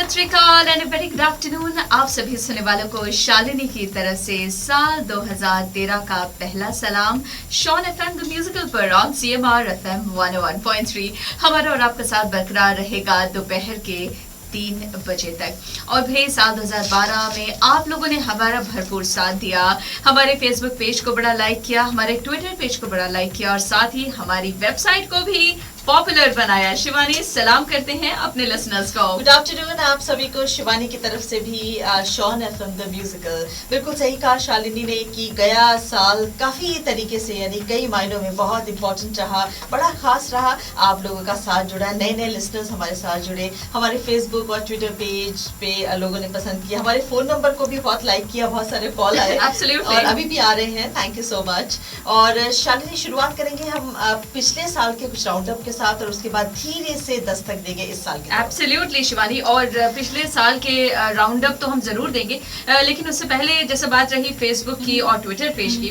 सत श्री अकाल and very good afternoon. आप सभी सुनने वालों को शालिनी की तरफ से साल 2013 का पहला सलाम। शॉन एफएम द म्यूजिकल पर ऑन सीएमआर एफएम 101.3 हमारा और आपका साथ बरकरार रहेगा दोपहर के 3 बजे तक। और भाई साल 2012 में आप लोगों ने हमारा भरपूर साथ दिया, हमारे फेसबुक पेज को बड़ा लाइक किया, हमारे ट्विटर पेज को बड़ा लाइक किया और साथ ही हमारी वेबसाइट को भी पॉपुलर बनाया। शिवानी, सलाम करते हैं अपने लिसनर्स को। गुड आफ्टरनून आप सभी को शिवानी की तरफ से भी शॉन एफएम द म्यूजिकल। बिल्कुल सही कहा शालिनी ने कि गया साल काफी तरीके से यानी कई मायनों में बहुत इंपॉर्टेंट रहा, बड़ा खास रहा। आप लोगों का साथ जुड़ा, नए नए लिसनर्स हमारे साथ जुड़े, हमारे फेसबुक और ट्विटर पेज पे लोगों ने पसंद किया, हमारे फोन नंबर को भी बहुत लाइक किया, बहुत सारे कॉल आए और अभी भी आ रहे हैं। Thank you so much. और शालिनी, शुरुआत करेंगे हम पिछले साल के कुछ राउंड अप के साथ और उसके बाद धीरे से दस्तक देंगे इस साल के। एब्सोल्युटली शिवानी, और पिछले साल के राउंड अप तो हम जरूर देंगे, लेकिन उससे पहले जैसे बात रही फेसबुक की और ट्विटर पेज की,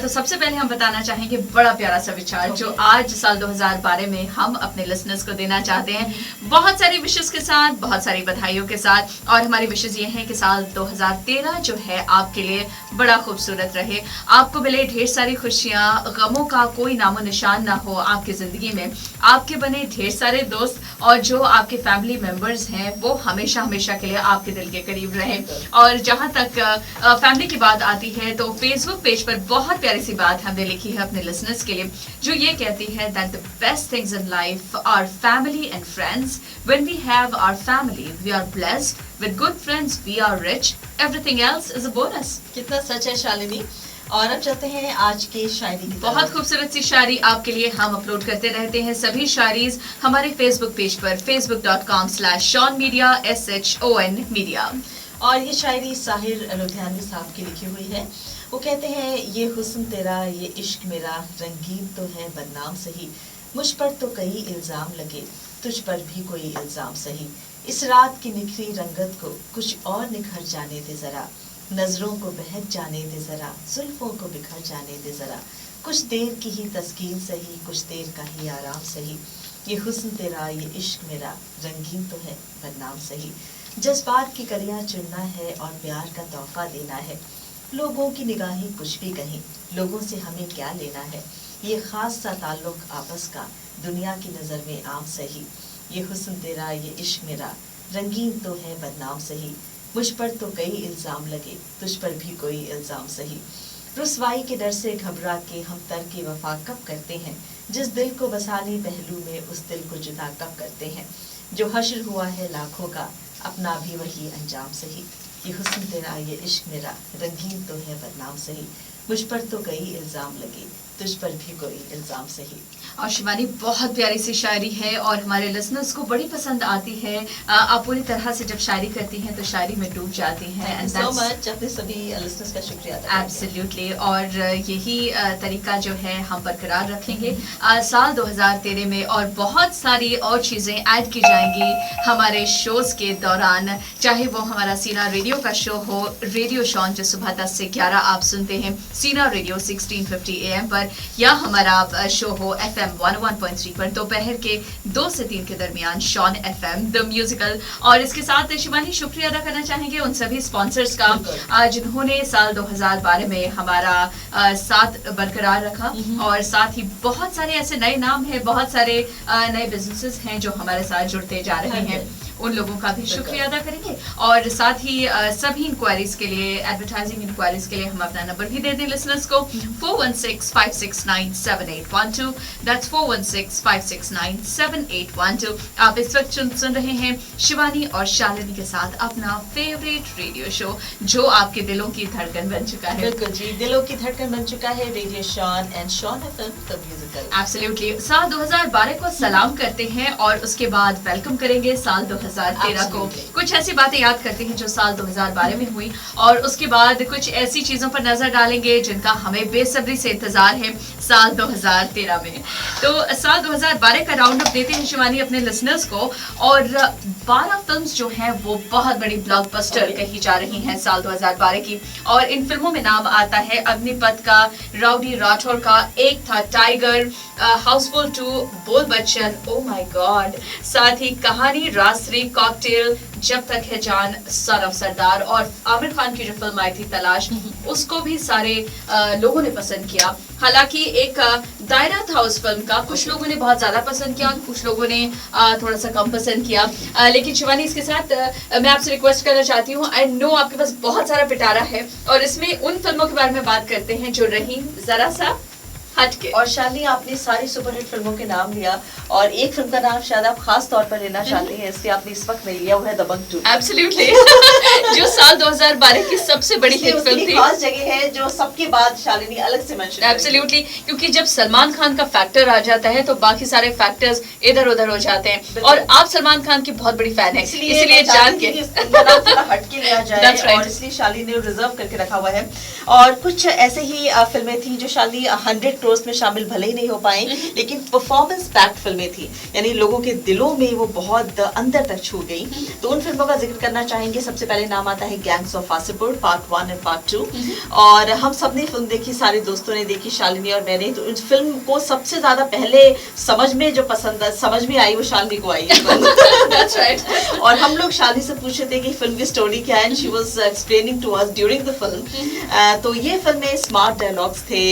तो सबसे पहले हम बताना चाहेंगे बड़ा प्यारा सा विचार जो आज साल 2012 में हम अपने लिसनर्स को देना चाहते हैं, बहुत सारी विशेष के साथ, बहुत सारी बधाइयों के साथ। और हमारी विशेष ये है कि साल 2013 जो है आपके लिए बड़ा खूबसूरत रहे, आपको मिले ढेर सारी खुशियां, गमों का कोई नामो निशान ना हो आपकी जिंदगी में, आपके बने ढेर सारे दोस्त और जो आपके फैमिली मेंबर्स हैं वो हमेशा हमेशा के लिए आपके दिल के करीब रहें। और जहां तक फैमिली की बात आती है तो फेसबुक पेज पर बहुत प्यारी सी बात हमने लिखी है अपने लिसनर्स के लिए, जो ये कहती है that the best things in life are family and friends. When we have our family we are blessed, with good friends we are rich, everything else is a bonus. कितना सच है शालिनी। और अब चलते हैं आज की शायरी की। बहुत खूबसूरत सी शायरी आपके लिए हम अपलोड करते रहते हैं सभी शायरीज हमारे फेसबुक पेज पर facebook.com/shawnmedia SHON media। और ये शायरी साहिर लुधियानवी साहब की लिखी हुई है। वो कहते हैं, ये हुस्न तेरा ये इश्क मेरा रंगीन तो है बदनाम सही, मुझ पर तो कई इल्जाम लगे तुझ पर भी कोई इल्जाम सही, इस रात की निखरी रंगत को कुछ और निखर जाने दे जरा, नजरों को बहक जाने दे जरा, जुल्फों को बिखर जाने दे जरा, कुछ देर की ही तस्कीन सही कुछ देर का ही आराम सही, ये हुस्न तेरा ये इश्क मेरा रंगीन तो है बदनाम सही, जज्बात की कलियां चुनना है और प्यार का तोहफा देना है, लोगों की निगाहें कुछ भी कहें लोगों से हमें क्या लेना है, ये खास सा ताल्लुक आपस का दुनिया की नजर में आम सही, ये हुस्न तेरा ये इश्क मेरा रंगीन तो है बदनाम सही, मुझ पर तो कई इल्जाम लगे तुझ पर भी कोई इल्जाम सही, रुसवाई के डर से घबरा के हम तर्क वफा कब करते हैं, जिस दिल को बसा ली पहलू में उस दिल को जुदा कब करते हैं, जो हश्र हुआ है लाखों का अपना भी वही अंजाम सही, ये हुस्न तेरा ये इश्क मेरा रंगीन तो है बदनाम सही, मुझ पर तो कई इल्जाम लगे तुझ पर भी कोई इल्जाम सही। और शिवानी, बहुत प्यारी सी शायरी है और हमारे लिसनर्स को बड़ी पसंद आती है। आप पूरी तरह से जब शायरी करती हैं तो शायरी में डूब जाती हैं। Thank you so much। अपने सभी लिसनर्स का शुक्रिया अदा करते हैं। एब्सोल्युटली। और यही तरीका जो है हम बरकरार रखेंगे साल 2013 में, और बहुत सारी और चीज़ें ऐड की जाएंगी हमारे शोज के दौरान, चाहे वो हमारा सीना रेडियो का शो हो, रेडियो शॉन जो सुबह 10 से 11 आप सुनते हैं सीना रेडियो 1650 AM पर, या हमारा शो हो FM 101.3 पर दोपहर के 2 से 3 के दरमियान शॉन FM द म्यूजिकल। और इसके साथ शिवानी शुक्रिया अदा करना चाहेंगे उन सभी स्पॉन्सर्स का जिन्होंने साल 2012 में हमारा साथ बरकरार रखा, और साथ ही बहुत सारे ऐसे नए नाम हैं, बहुत सारे नए बिजनेसेस हैं जो हमारे साथ जुड़ते जा रहे हैं, उन लोगों का भी शुक्रिया अदा करेंगे। और साथ ही सभी इंक्वायरीज के लिए, एडवर्टाइजिंग इंक्वायरीज के लिए हम अपना नंबर भी दे दें लिसनर्स को 4165697812। दैट्स 4165697812। आप इस वक्त सुन रहे हैं शिवानी और शालिनी के साथ अपना फेवरेट रेडियो शो जो आपके दिलों की धड़कन बन चुका है। बिल्कुल जी, दिलों की धड़कन बन चुका है रेडियो शॉन एंड शॉन एफएम द म्यूजिकल। एब्सोल्युटली। साल 2012 को सलाम करते हैं और उसके बाद वेलकम करेंगे साल 2013 को। कुछ ऐसी बातें याद करते हैं जो साल 2012 में हुई, और उसके बाद कुछ ऐसी चीजों पर नजर डालेंगे जिनका हमें बेसब्री से इंतजार है साल 2013 में। तो साल 2012 का राउंड अप देते हैं शिवानी अपने लिसनर्स को, और 12 फिल्म्स जो हैं वो बहुत बड़ी ब्लॉकबस्टर कही जा रही हैं साल 2012 की। और इन फिल्मों में नाम आता है अग्निपथ का, राउडी राठौर का, एक था टाइगर, हाउसफुल 2, बोल बच्चन, ओ माय गॉड, साथ ही कहानी, रास्त्री, फिल्में कॉकटेल, जब तक है जान, सन ऑफ सरदार, और आमिर खान की जो फिल्म आई थी तलाश, उसको भी सारे लोगों ने पसंद किया। हालांकि एक दायरा था उस फिल्म का, कुछ लोगों ने बहुत ज्यादा पसंद किया, कुछ लोगों ने थोड़ा सा कम पसंद किया। लेकिन शिवानी, इसके साथ मैं आपसे रिक्वेस्ट करना चाहती हूँ, आई नो आपके पास बहुत सारा पिटारा है, और इसमें उन फिल्मों के बारे में बात करते हैं जो रही जरा सा हटके। और शालिनी, आपने सारी सुपरहिट फिल्मों के नाम लिया, और एक फिल्म का नाम शायद आप खास तौर पर लेना चाहते हैं, इसलिए आपने इस वक्त नहीं लिया, वो है दबंग 2। एब्सोल्युटली जो साल 2012 की सबसे बड़ी हिट फिल्म थी। खास जगह है जो सबके बाद शालिनी अलग से मेंशन करेंगी। एब्सोल्युटली, क्योंकि जब सलमान खान का फैक्टर आ जाता है तो बाकी सारे फैक्टर्स इधर उधर हो जाते हैं, और आप सलमान खान की बहुत बड़ी फैन है, इसलिए जान के थोड़ा हटके लिया जाए, और इसलिए शालिनी ने रिजर्व करके रखा हुआ है। और कुछ ऐसे ही फिल्में थी जो शालिनी 100 करोड़ में शामिल भले ही नहीं हो पाई, लेकिन परफॉर्मेंस पैक्ड फिल्में थी, यानी लोगों के दिलों में वो बहुत अंदर तक छू गई। तो उन फिल्मों का जिक्र करना चाहेंगे। सबसे पहले नाम आता है gangs of Wasseypur part 1 and part 2, और हम सब ने फिल्म देखी, सारे दोस्तों ने देखी, शालिनी और मैंने। तो इस फिल्म को सबसे ज्यादा पहले समझ में आई वो शालिनी को आई है। That's right. और हम लोग शालिनी से पूछ रहे थे कि फिल्म की स्टोरी क्या है, and she was explaining to us during the film. तो ये फिल्म में स्मार्ट डायलॉग्स थे,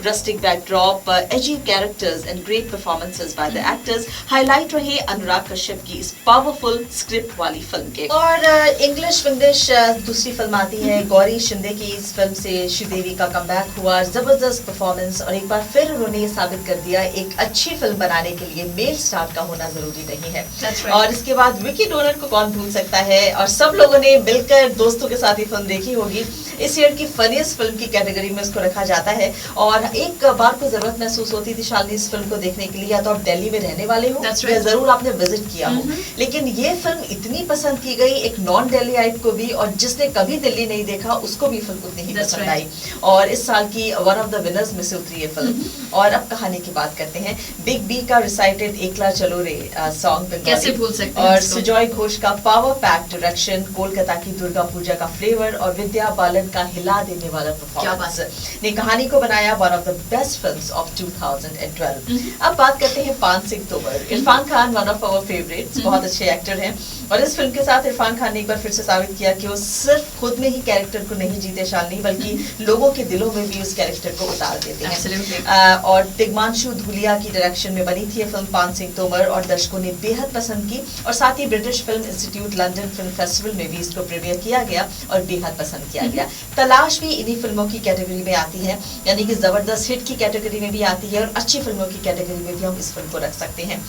rustic backdrop, edgy characters and great performances by the actors. Highlight रहे अनुराग कश्यप की इस पावरफुल स्क्रिप्ट वाली फिल्म के। और इंग्लिश विंग्लिश दूसरी फिल्म आती है गौरी शिंदे की। इस फिल्म से श्रीदेवी का कमबैक हुआ, जबरदस्त परफॉर्मेंस, और एक बार फिर उन्होंने ये साबित कर दिया एक अच्छी फिल्म बनाने के लिए मेल स्टार का होना जरूरी नहीं है। और इसके बाद विकी डोनर को कौन भूल सकता है, और सब लोगों ने मिलकर दोस्तों के साथ ये फिल्म देखी होगी। इस ईयर की फनीस्ट फिल्म की कैटेगरी में इसको रखा जाता है। और एक बार को जरूरत महसूस होती थी शालिनी इस फिल्म को देखने के लिए, या तो आप दिल्ली में रहने वाले हो या जरूर आपने विजिट किया हो, लेकिन ये फिल्म इतनी पसंद की गई एक नॉन दिल्ली आइट को भी, और जिसने कभी दिल्ली नहीं देखा उसको भी फिल्म उतनी ही पसंद आई। और इस साल की वन ऑफ द विनर्स में से उतरी ये फिल्म। और अब कहानी की बात करते हैं। बिग बी का रिसाइटेड एकला चलो रे सॉन्ग, कैसे भूल सकते हैं, और सुजॉय घोष का पावर पैक डायरेक्शन, कोलकाता की दुर्गा पूजा का फ्लेवर, और विद्या बालन का हिला देने वाला परफॉर्मेंस ने कहानी को बनाया one of the best films of 2012। अब बात करते हैं Paan Singh Tomar. Irrfan Khan one of our favourites, बहुत अच्छे एक्टर हैं, और इस फिल्म के साथ इरफान खान ने एक बार फिर से साबित किया कि वो सिर्फ खुद में ही कैरेक्टर को नहीं जीते शालिनी, बल्कि लोगों के दिलों में भी उस कैरेक्टर को उतार देते हैं। और तिग्मांशु धूलिया की डायरेक्शन में बनी थी ये फिल्म पान सिंह तोमर, और दर्शकों ने बेहद पसंद की, और साथ ही British film institute London film festival में भी इसको प्रीमियर किया गया और बेहद पसंद किया गया। तलाश भी इन्हीं फिल्मों की कैटेगरी में आती है, यानी कि जबरदस्त हिट की कैटेगरी में भी आती है, और अच्छी फिल्मों की कैटेगरी में भी हम इस फिल्म को रख सकते हैं।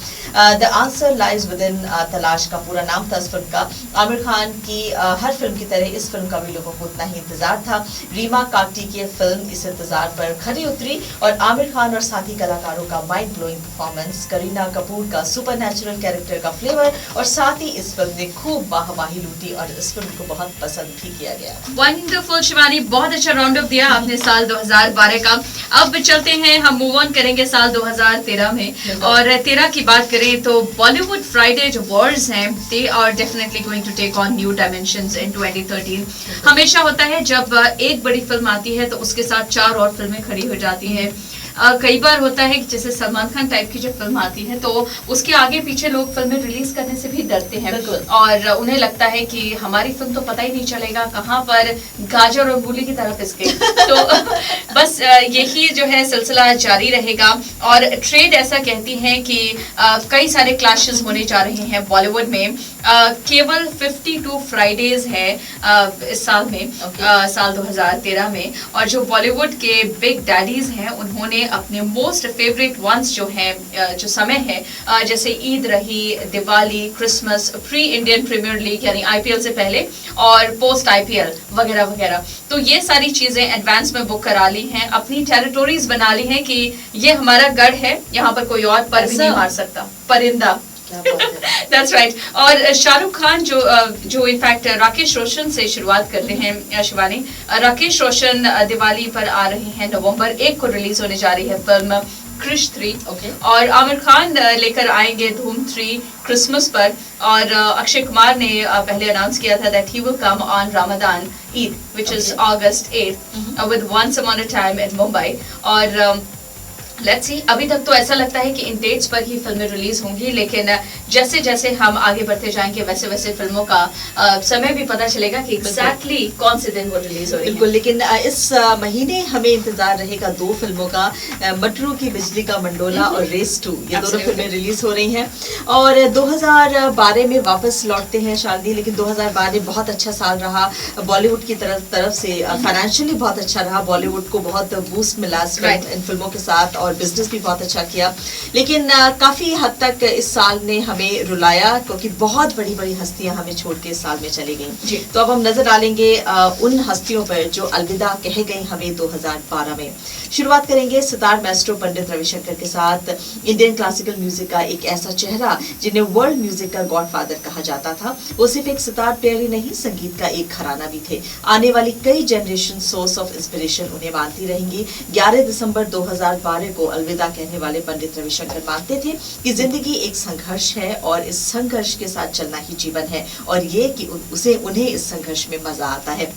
The answer lies with in तलाश का पूरा नाम था इस फिल्म का। आमिर खान की हर फिल्म की तरह इस फिल्म का भी लोगों को उतना ही इंतजार था। रीमा काटी की फिल्म इस इंतजार पर खरी उतरी, और आमिर खान और साथी कलाकारों का mind blowing performance, Kareena Kapoor का सुपरनैचुरल कैरेक्टर का फ्लेवर, और साथ ही इस फिल्म ने खूब वाहवाही लूटी, और इस फिल्म को बहुत पसंद भी किया गया। वंडरफुल शिवानी, बहुत अच्छा राउंड अप दिया आपने साल 2012 का। अब चलते हैं, हम मूव ऑन करेंगे साल 2013 में, और 13 की बात करें तो बॉलीवुड फ्राइडे जो वॉर्स हैं, they are definitely going to take on new dimensions in 2013। हमेशा होता है जब एक बड़ी फिल्म आती है तो उसके साथ 4 और फिल्में खड़ी हो जाती हैं। कई बार होता है कि जैसे सलमान खान टाइप की जब फिल्म आती है तो उसके आगे पीछे लोग फिल्में रिलीज करने से भी डरते हैं, और उन्हें लगता है कि हमारी फिल्म तो पता ही नहीं चलेगा कहाँ पर गाजर और मूली की तरफ इसके तो बस यही जो है सिलसिला जारी रहेगा। और ट्रेड ऐसा कहती है कि कई सारे क्लैशेस होने जा रहे हैं बॉलीवुड में। केवल 52 फ्राइडेज है इस साल में, साल 2013 में, और जो बॉलीवुड के बिग डैडीज हैं उन्होंने अपने मोस्ट फेवरेट वंस जो हैं, जो समय है, जैसे ईद रही, Diwali, Christmas, pre Indian Premier League यानी आईपीएल से पहले और पोस्ट आईपीएल वगैरह वगैरह, तो ये सारी चीजें एडवांस में बुक करा ली हैं, अपनी टेरिटोरीज बना ली हैं कि ये हमारा गढ़ है, यहाँ पर कोई और पर भी नहीं मार सकता, परिंदा। That's right. और शाहरुख खान जो इनफैक्ट राकेश रोशन से शुरुआत करते हैं शिवानी। राकेश रोशन दिवाली पर आ रहे हैं, नवंबर 1 को रिलीज होने जा रही है फिल्म क्रिश 3। और आमिर खान लेकर आएंगे धूम 3 क्रिसमस पर, और अक्षय कुमार ने पहले अनाउंस किया था that he will come on Ramzan Eid which is August 8 with once upon a time in Mumbai. और लेट्स सी, अभी तक तो ऐसा लगता है कि इन डेट्स पर ही फिल्में रिलीज होंगी, लेकिन जैसे जैसे हम आगे बढ़ते जाएंगे वैसे वैसे फिल्मों का समय भी पता चलेगा कि एग्जैक्टली कौन से दिन वो रिलीज हो रही है। बिल्कुल, लेकिन इस महीने हमें इंतजार रहेगा 2 फिल्मों का, मटरू की बिजली का मंडोला और रेस 2, ये दोनों फिल्में रिलीज हो रही हैं। और 2012 में वापस लौटते हैं शालिनी, लेकिन 2012 बहुत अच्छा साल रहा बॉलीवुड की तरफ से, फाइनेंशियली बहुत अच्छा रहा, बॉलीवुड को बहुत बूस्ट मिला इन फिल्मों के साथ और बिजनेस भी बहुत अच्छा किया। लेकिन काफी हद तक इस साल ने हमें रुलाया, क्योंकि बहुत बड़ी बड़ी हस्तियां हमें छोड़ के इस साल में चली गई। तो अब हम नजर डालेंगे उन हस्तियों पर जो अलविदा कह गई हमें 2012 में। शुरुआत करेंगे सितार मैस्ट्रो पंडित रविशंकर के साथ। इंडियन क्लासिकल म्यूजिक का एक ऐसा चेहरा जिन्हें वर्ल्ड म्यूजिक का गॉडफादर कहा जाता था। वो सिर्फ एक सितार प्लेयर ही नहीं, संगीत का एक घराना भी थे। आने वाली कई जनरेशन सोर्स ऑफ इंस्पिरेशन उन्हें मानती रहेंगी। 11 दिसंबर 2012 को अलविदा कहने वाले पंडित रविशंकर मानते थे कि जिंदगी एक संघर्ष है और इस संघर्ष के साथ चलना ही जीवन है, और ये कि उन्हें इस संघर्ष में मजा आता है।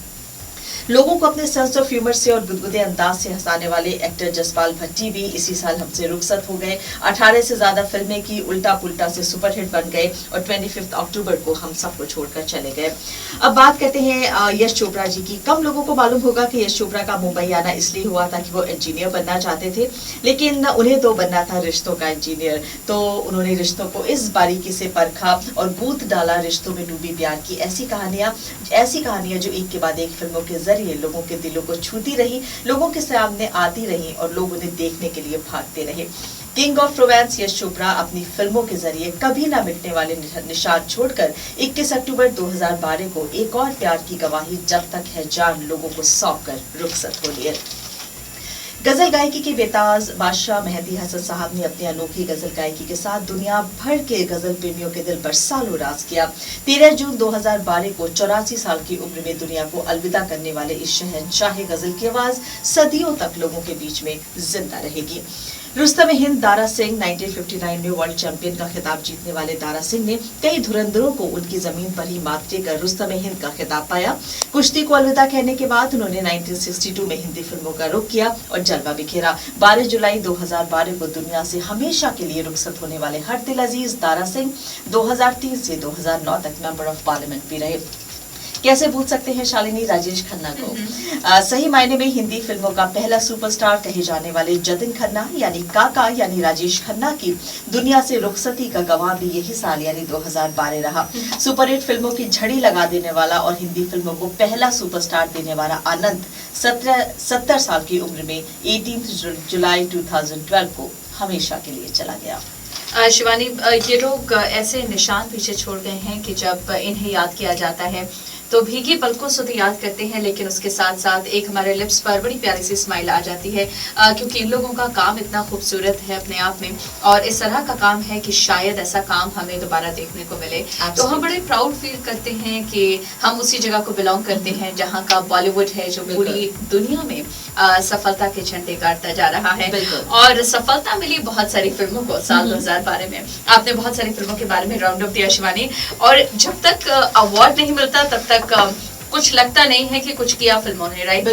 लोगों को अपने सेंस ऑफ ह्यूमर से और गुदगुदे अंदाज से हंसाने वाले एक्टर जसपाल भट्टी भी इसी साल हमसे रुखसत हो गए। 18 से ज्यादा फिल्में की, उल्टा पुल्टा से सुपरहिट बन गए और 25 अक्टूबर को हम सबको छोड़कर चले गए। अब बात करते हैं यश चोपड़ा जी की। कम लोगों को मालूम होगा कि यश चोपड़ा का मुंबई आना इसलिए हुआ था कि वो इंजीनियर बनना चाहते थे, लेकिन उन्हें तो बनना था रिश्तों का इंजीनियर। तो उन्होंने रिश्तों को इस बारीकी से परखा और गूंथ डाला रिश्तों में डूबी प्यार की ऐसी कहानियां जो एक के बाद एक फिल्मों के जरिए लोगों के दिलों को छूती रही, लोगों के सामने आती रही और लोग उन्हें देखने के लिए भागते रहे। King of romance Yash Chopra अपनी फिल्मों के जरिए कभी ना मिटने वाले निशान छोड़कर 21 अक्टूबर 2012 को एक और प्यार की गवाही जब तक है जान लोगों को सौंप कर रुखसत हो लिए। गजल गायकी के बेताज बादशाह मेहदी हसन साहब ने अपनी अनोखी गजल गायकी के साथ दुनिया भर के गजल प्रेमियों के दिल पर सालों राज किया। 13 जून 2012 को 84 साल की उम्र में दुनिया को अलविदा करने वाले इस शहंशाह गजल की आवाज सदियों तक लोगों के बीच में जिंदा रहेगी। रुस्तम हिंद दारा सिंह 1959 में वर्ल्ड चैंपियन का खिताब जीतने वाले दारा सिंह ने कई धुरंधरों को उनकी जमीन पर ही मात देकर रुस्तम हिंद का खिताब पाया। कुश्ती को अलविदा कहने के बाद उन्होंने 1962 में हिंदी फिल्मों का रुख किया और जलवा बिखेरा। 12 जुलाई 2012 को दुनिया से हमेशा के लिए रुखसत होने वाले हर दिल अजीज दारा सिंह 2003 से 2009 तक मेंबर ऑफ पार्लियामेंट भी रहे। कैसे भूल सकते हैं शालिनी राजेश खन्ना को। सही मायने में हिंदी फिल्मों का पहला सुपरस्टार कहे जाने वाले जतिन खन्ना यानी काका यानी राजेश खन्ना की दुनिया से रुखसती का गवाह भी यही साल यानी 2012 रहा। सुपरहिट फिल्मों की झड़ी लगा देने वाला और हिंदी फिल्मों को पहला सुपरस्टार देने वाला आनंद 70 साल की उम्र में 18 जुलाई 2012 को हमेशा के लिए चला गया। शिवानी, ये लोग ऐसे निशान पीछे छोड़ गए हैं कि जब इन्हें याद किया जाता है तो भीगी पलकों से तो याद करते हैं, लेकिन उसके साथ साथ एक हमारे लिप्स पर बड़ी प्यारी सी स्माइल आ जाती है, क्योंकि इन लोगों का काम इतना खूबसूरत है अपने आप में और इस तरह का काम है कि शायद ऐसा काम हमें दोबारा देखने को मिले। तो हम बड़े प्राउड फील करते हैं कि हम उसी जगह को बिलोंग करते हैं जहाँ का बॉलीवुड है जो पूरी दुनिया में सफलता के झंडे गाड़ता जा रहा है। और सफलता मिली बहुत सारी फिल्मों को साल 2012 में। आपने बहुत सारी फिल्मों के बारे में राउंड अप दिया शिवानी, और जब तक अवार्ड नहीं मिलता तब तक कुछ लगता नहीं है कि कुछ किया फिल्मों ने, राइट?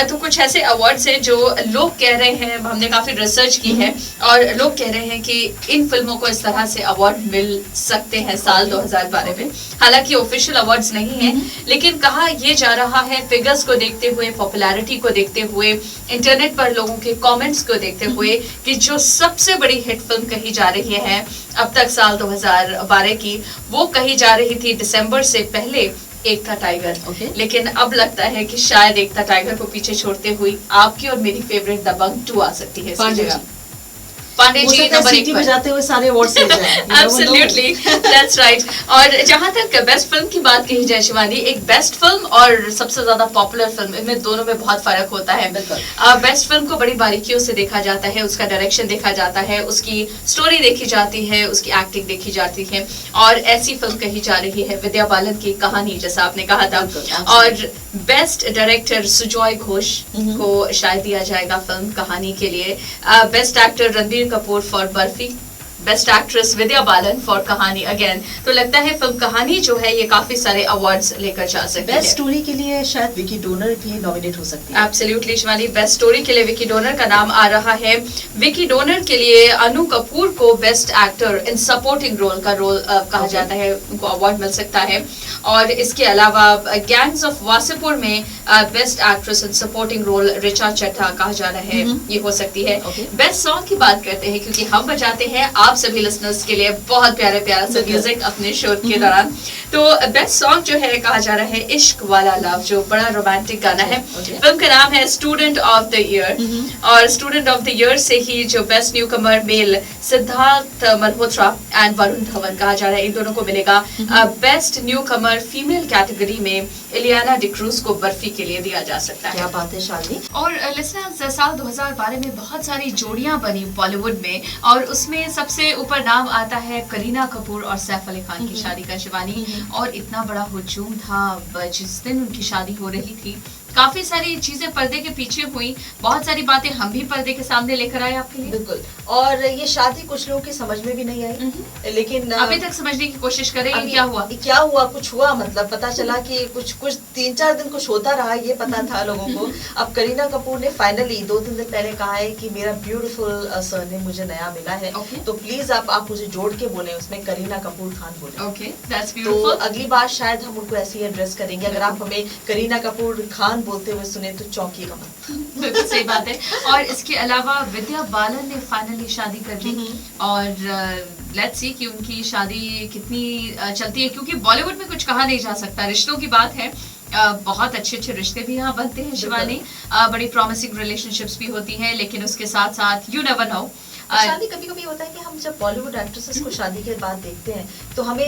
तो कुछ ऐसे अवार्ड्स हैं जो लोग कह रहे हैं, हमने काफी रिसर्च की है और लोग कह रहे हैं कि इन फिल्मों को इस तरह से अवार्ड मिल सकते हैं साल 2012 में। हालांकि ऑफिशियल अवार्ड्स नहीं है, लेकिन कहा यह जा रहा है फिगर्स को देखते हुए, पॉपुलैरिटी को देखते हुए, इंटरनेट पर लोगों के कमेंट्स को देखते हुए कि जो सबसे बड़ी हिट फिल्म कही जा रही है अब तक साल 2012 की, वो कही जा रही थी दिसंबर से पहले एक था टाइगर। लेकिन अब लगता है कि शायद एक था टाइगर को पीछे छोड़ते हुए आपकी और मेरी फेवरेट दबंग 2 आ सकती है इसकी जगह। पांडे जी नंबर 1 बजाते हुए सारे अवार्ड्स ले जाएं। Absolutely, that's right। और जहां तक बेस्ट फिल्म की बात कही जाए शिवानी, एक बेस्ट फिल्म और सबसे ज्यादा पॉपुलर फिल्म, इनमें दोनों में बहुत फर्क होता है। बेस्ट फिल्म को बड़ी बारीकियों से देखा जाता है, उसका डायरेक्शन देखा जाता है, उसकी स्टोरी देखी जाती है, उसकी एक्टिंग देखी जाती है। और ऐसी फिल्म कही जा रही है विद्या बालन की कहानी, जैसा आपने कहा था। और बेस्ट डायरेक्टर सुजॉय घोष को शायद दिया जाएगा फिल्म कहानी के लिए। Best actor Ranbir Kapoor for barfi, best actress Vidya Balan for कहानी अगेन। तो लगता है फिल्म कहानी जो है ये काफी सारे अवार्ड्स लेकर जा सकती है। बेस्ट स्टोरी के लिए शायद विकी डोनर भी नॉमिनेट हो सकती है। एब्सोल्युटली शिवानी, बेस्ट स्टोरी के लिए विकी डोनर का नाम आ रहा है। विकी डोनर के लिए अनु कपूर को best actor in supporting role का रोल कहा जाता है, उनको अवार्ड मिल सकता है। और इसके अलावा गैंग्स ऑफ वासेपुर में best actress in supporting role Richa Chadha कहा जा रहा है, ये हो सकती है। बेस्ट सॉन्ग की बात करते हैं क्योंकि हम बजाते हैं आप सभी लिसनर्स के लिए बहुत प्यारे प्यारा सा म्यूजिक अपने शो के दौरान। तो बेस्ट सॉन्ग जो है कहा जा रहा है इश्क वाला लव, जो बड़ा रोमांटिक गाना है। फिल्म का नाम है स्टूडेंट ऑफ द ईयर, और स्टूडेंट ऑफ द ईयर से ही जो best newcomer male Sidharth Malhotra and Varun Dhawan कहा जा रहा है, इन दोनों को मिलेगा। Best newcomer female category में इलियाना डिक्रूज को बर्फी के लिए दिया जा सकता है। क्या बात है शालिनी। और लिसनर्स, साल 2012 में बहुत सारी जोड़ियां बनी बॉलीवुड में, और उसमें सबसे ऊपर नाम आता है करीना कपूर और सैफ अली खान की शादी का शिवानी। और इतना बड़ा हुजूम था जिस दिन उनकी शादी हो रही थी, काफी सारी चीजें पर्दे के पीछे हुई, बहुत सारी बातें हम भी पर्दे के सामने लेकर आए आपके लिए। बिल्कुल, और ये शादी कुछ लोगों की समझ में भी नहीं आई, लेकिन अभी तक समझने की कोशिश करें क्या हुआ कुछ हुआ, मतलब पता चला कि कुछ 3-4 दिन कुछ होता रहा, ये पता था लोगों को। अब करीना कपूर ने फाइनली 2-3 दिन पहले कहा है कि मेरा ब्यूटीफुल सरनेम मुझे नया मिला है, तो प्लीज आप मुझे जोड़ के बोले, उसमें करीना कपूर खान बोले। तो अगली बार शायद हम उनको ऐसे ही एड्रेस करेंगे। अगर आप हमें करीना कपूर खान बोलते हुए सुने तो चौंकिएगा मत। बिल्कुल सही बात है। और इसके अलावा विद्या बालन ने फाइनली शादी कर ली, और लेट्स सी कि उनकी शादी कितनी चलती है, क्योंकि बॉलीवुड में कुछ कहा नहीं जा सकता, रिश्तों की बात है। बहुत अच्छे अच्छे रिश्ते भी यहाँ बनते हैं शिवानी, बड़ी प्रॉमिसिंग रिलेशनशिप्स भी होती हैं, लेकिन उसके साथ साथ यू नेवर नो। शादी कभी कभी होता है कि हम जब बॉलीवुड एक्ट्रेसेस को शादी के बाद देखते हैं तो हम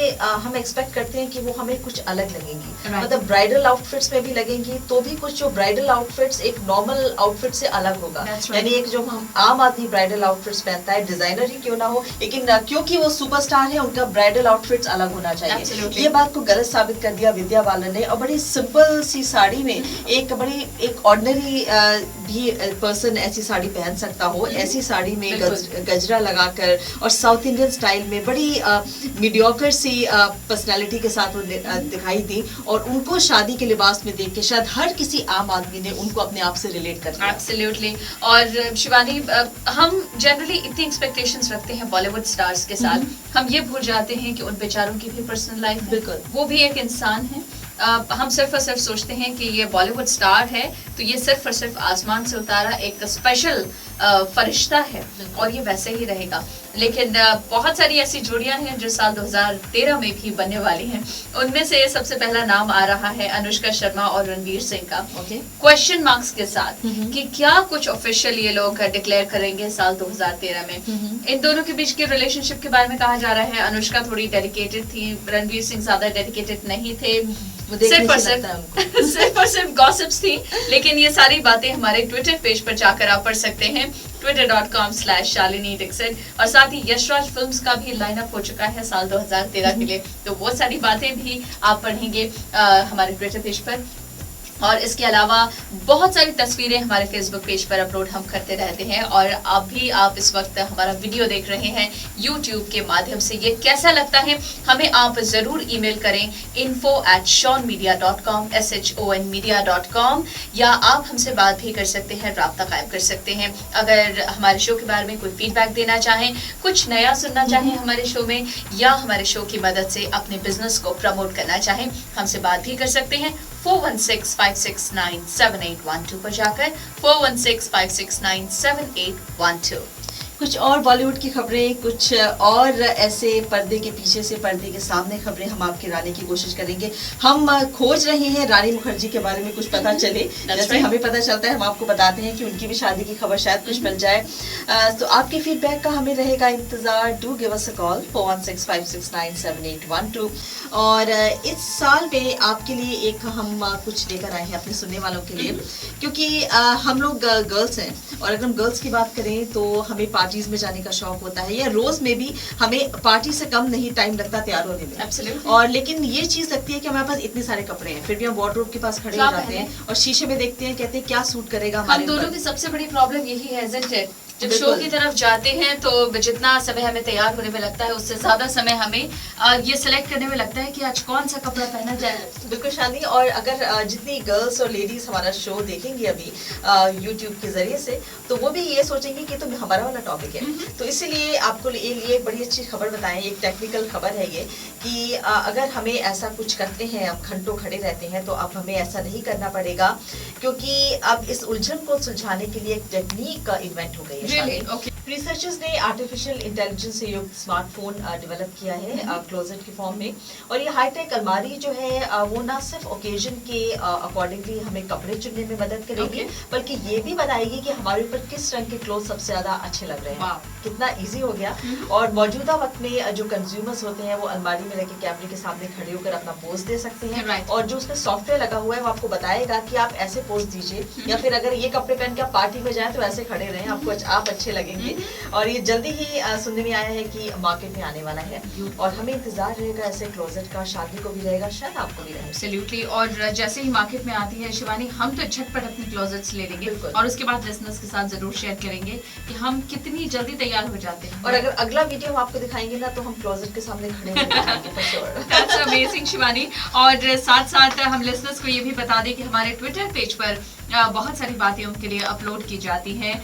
एक्सपेक्ट करते हैं कि वो हमें कुछ अलग लगेंगी, मतलब ब्राइडल आउटफिट्स में भी लगेंगी, तो भी कुछ जो ब्राइडल आउटफिट्स एक नॉर्मल आउटफिट से अलग होगा। यानी एक जो हम आम आदमी ब्राइडल आउटफिट्स पहनता है, डिजाइनर ही क्यों ना हो, लेकिन क्योंकि वो सुपरस्टार है उनका ब्राइडल आउटफिट्स अलग होना चाहिए। ये बात को गलत साबित कर दिया विद्या बालन ने, और बड़ी सिंपल सी साड़ी में एक ऑर्डिनरी भी पर्सन ऐसी साड़ी पहन सकता हो, ऐसी साड़ी में गजरा लगाकर और साउथ इंडियन स्टाइल में बड़ी मीडियोकर सी पर्सनालिटी के साथ वो दिखाई दी, और उनको शादी के लिबास में देख के शायद हर किसी आम आदमी ने उनको अपने आप से रिलेट कर लिया। एब्सोल्युटली। और शिवानी, हम जनरली इतनी एक्सपेक्टेशंस रखते हैं बॉलीवुड स्टार्स के साथ, हम ये भूल जाते हैं कि उन बेचारों की भी पर्सनल लाइफ है, बिल्कुल वो भी एक इंसान है। हम सिर्फ और सिर्फ सोचते हैं कि ये बॉलीवुड स्टार है तो ये सिर्फ और सिर्फ आसमान से उतारा एक स्पेशल फरिश्ता है, और ये वैसे ही रहेगा। लेकिन बहुत सारी ऐसी जोड़ियां हैं जो साल 2013 में भी बनने वाली हैं। उनमें से सबसे पहला नाम आ रहा है अनुष्का शर्मा और रणवीर सिंह का, क्वेश्चन मार्क्स के साथ कि क्या कुछ ऑफिशियल ये लोग डिक्लेयर करेंगे साल 2013 में। इन दोनों के बीच के रिलेशनशिप के बारे में कहा जा रहा है अनुष्का थोड़ी डेडिकेटेड थी, रणवीर सिंह ज्यादा डेडिकेटेड नहीं थे, सिर्फ और सिर्फ गॉसिप्स थी। लेकिन ये सारी बातें हमारे ट्विटर पेज पर जाकर आप पढ़ सकते हैं, twitter.com/Shalini Dixit। और साथ ही यशराज फिल्म्स का भी लाइनअप हो चुका है साल 2013 के लिए, तो वो सारी बातें भी आप पढ़ेंगे हमारे ट्विटर पेज पर। और इसके अलावा बहुत सारी तस्वीरें हमारे फेसबुक पेज पर अपलोड हम करते रहते हैं, और आप इस वक्त हमारा वीडियो देख रहे हैं यूट्यूब के माध्यम से। ये कैसा लगता है हमें आप जरूर ईमेल करें info@shonmedia.com shonmedia.com, या आप हमसे बात भी कर सकते हैं, राब्ता कायम कर सकते हैं। अगर हमारे शो के बारे में कोई फीडबैक देना चाहें, कुछ नया सुनना चाहें हमारे शो में, या हमारे शो की मदद से अपने बिजनेस को प्रमोट करना चाहें, हमसे बात भी कर सकते हैं 4165697812 पर जाकर 4165697812। कुछ और बॉलीवुड की खबरें, कुछ और ऐसे पर्दे के पीछे से पर्दे के सामने खबरें हम आपके लाने की कोशिश करेंगे। हम खोज रहे हैं रानी मुखर्जी के बारे में कुछ पता चले, जैसे हमें पता चलता है हम आपको बताते हैं कि उनकी भी शादी की खबर शायद कुछ मिल जाए। तो आपके फीडबैक का हमें रहेगा इंतजार। Do give us a call 4165697812। और इस साल में आपके लिए एक हम कुछ लेकर आए हैं अपने सुनने वालों के लिए, क्योंकि हम लोग गर्ल्स हैं, और अगर हम गर्ल्स की बात करें तो हमें पार्टीज में जाने का शौक होता है, या रोज में भी हमें पार्टी से कम नहीं टाइम लगता तैयार होने में। Absolutely. और लेकिन ये चीज लगती है कि हमारे पास इतने सारे कपड़े हैं, फिर भी हम वार्डरोब के पास खड़े हो जाते हैं और शीशे में देखते हैं, कहते हैं क्या सूट करेगा हमारे ऊपर। हम दोनों की सबसे बड़ी प्रॉब्लम यही है, isn't it? जब शो बिल्कुल। की तरफ जाते हैं तो जितना समय हमें तैयार होने में लगता है उससे ज्यादा समय हमें ये सिलेक्ट करने में लगता है कि आज कौन सा कपड़ा पहना जाए। बिल्कुल शानी, और अगर जितनी गर्ल्स और लेडीज हमारा शो देखेंगी अभी यूट्यूब के जरिए से, तो वो भी ये सोचेंगे कि तो हमारा वाला टॉपिक है। तो इसीलिए आपको ये एक बड़ी अच्छी खबर बताएं, एक टेक्निकल खबर है ये कि अगर हमें ऐसा कुछ करते हैं, अब घंटों खड़े रहते हैं, तो अब हमें ऐसा नहीं करना पड़ेगा, क्योंकि अब इस उलझन को सुलझाने के लिए एक टेक्निक इन्वेंट हो गई है। Really? Okay. रिसर्चर्स ने आर्टिफिशियल इंटेलिजेंस से युक्त स्मार्टफोन डेवलप किया है क्लोजेट के फॉर्म में, और ये हाईटेक अलमारी जो है वो ना सिर्फ ओकेजन के अकॉर्डिंगली हमें कपड़े चुनने में मदद करेगी, बल्कि ये भी बताएगी कि हमारे ऊपर किस रंग के क्लोथ सबसे ज्यादा अच्छे लग रहे हैं। कितना इजी हो गया। और मौजूदा वक्त में जो कंज्यूमर्स होते हैं वो अलमारी में रखे कैमरे के सामने खड़े होकर अपना पोज दे सकते हैं, और जो उसमें सॉफ्टवेयर लगा हुआ है वो आपको बताएगा कि आप ऐसे पोज दीजिए, या फिर अगर ये कपड़े पहन के आप पार्टी में जाएं तो ऐसे खड़े रहें, आपको आप अच्छे लगेंगे। और ये जल्दी ही सुनने में आया है कि मार्केट में आने वाला है, और हमें इंतजार रहेगा ऐसे क्लोजेट का, शादी को भी रहेगा, शायद आपको भी रहेगा। एब्सोल्युटली। और जैसे ही मार्केट में आती है शिवानी, हम तो झटपट अपने क्लोजेट्स ले लेंगे और उसके बाद लिसनर्स के साथ जरूर शेयर करेंगे कि हम कितनी जल्दी तैयार हो जाते हैं। और अगर अगला वीडियो हम आपको दिखाएंगे ना, तो हम क्लोजेट के सामने खड़े होंगे for sure। That's amazing Shivani. और साथ साथ हम लिसनर्स को ये भी बता दें कि हमारे ट्विटर पेज पर बहुत सारी बातें उनके लिए अपलोड की जाती हैं।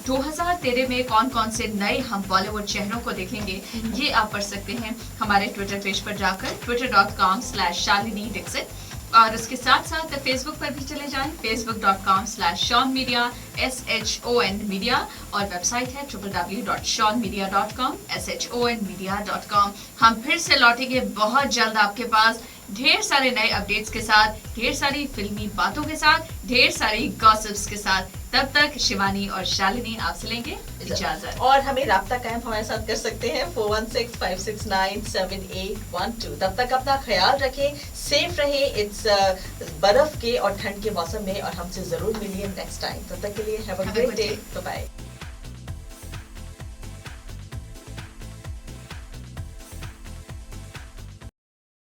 2013 में कौन कौन से नए हम बॉलीवुड चेहरों को देखेंगे, ये आप पढ़ सकते हैं हमारे ट्विटर पेज पर जाकर, twitter.com/Shalini Dixit। और उसके साथ साथ फेसबुक पर भी चले जाएं, facebook.com/ShawnMedia SHON Media, और वेबसाइट है www.shawnmedia.com SHONmedia.com। हम फिर से लौटेंगे बहुत जल्द आपके पास ढेर सारे नए अपडेट्स के साथ, ढेर सारी फिल्मी बातों के साथ, ढेर सारी गॉसिप्स के साथ। तब तक शिवानी और शालिनी आपसे लेंगे इजाजत। और हमें राब्ता कायम हमारे साथ कर सकते हैं 4165697812। तब तक अपना ख्याल रखें, सेफ रहे इस बर्फ के और ठंड के मौसम में, और हमसे जरूर मिलिए नेक्स्ट टाइम। तब तक के लिए have a great day, bye bye.